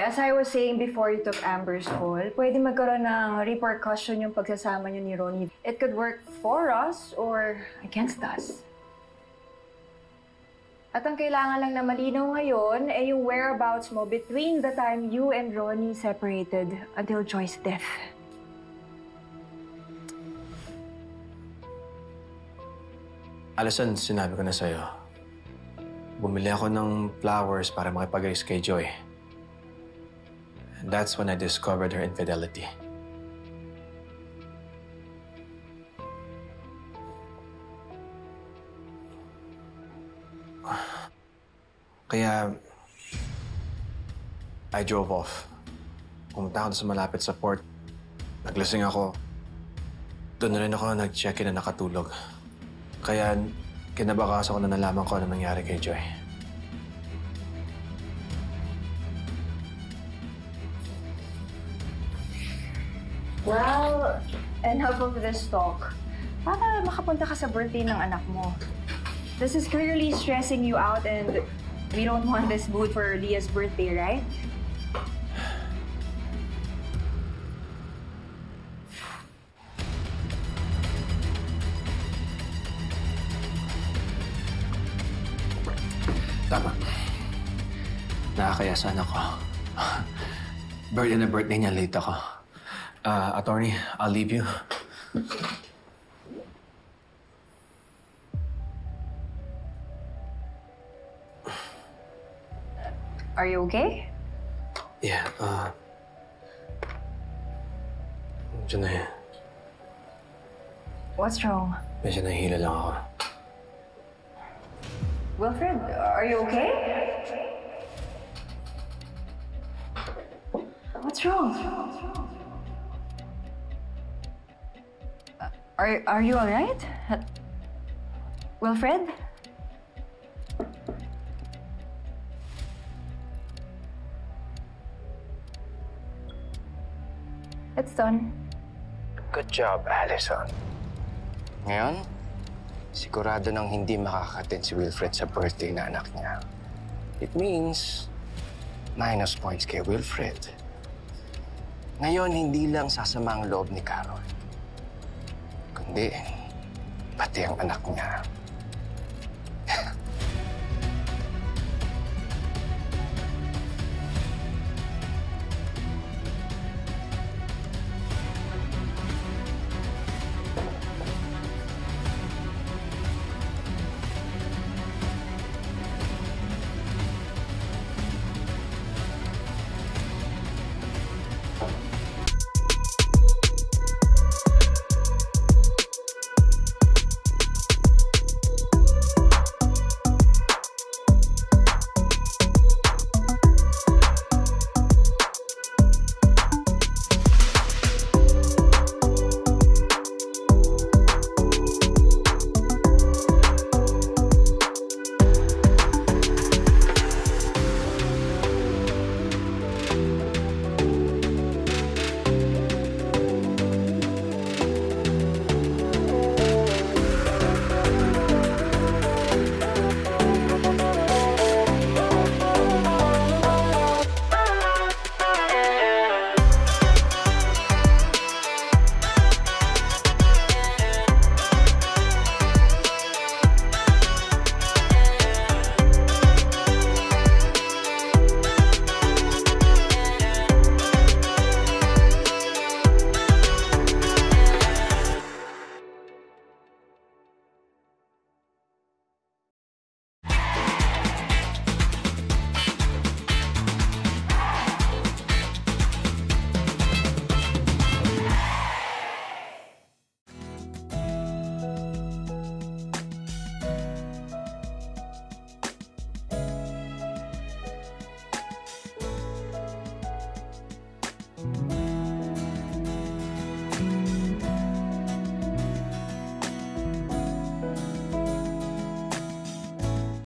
as I was saying before you took Amber's call, pwede magkaroon ng repercussion yung pagsasama niyo ni Ronnie. It could work for us or against us. At ang kailangan lang na malinaw ngayon ay yung whereabouts mo between the time you and Ronnie separated until Joy's death. Alison, sinabi ko na sa'yo. Bumili ako ng flowers para makipag-ayos kay Joy. And that's when I discovered her infidelity. Kaya, I drove off. Pumunta ako sa malapit sa port. Naglasing ako. Doon na rin ako nag-check-in na nakatulog. Kaya, kinabakas ako na nalaman ko ano nangyari kay Joy. Well, enough of this talk. Para makapunta ka sa birthday ng anak mo. This is clearly stressing you out and we don't want this mood for Leah's birthday, right? Tama. Nakakaya sana ako. Birthday niya, late ako. Attorney, I'll leave you. Are you okay? Yeah, medyo na yan. What's wrong? Medyo nahihila lang ako. Wilfred, are you okay? What's wrong? Are you all right? Wilfred? It's done. Good job, Allison. Ngayon, sigurado nang hindi makaka-attend si Wilfred sa birthday na anak niya. It means, minus points kay Wilfred. Ngayon, hindi lang sasama ang loob ni Carol, kundi pati ang anak niya.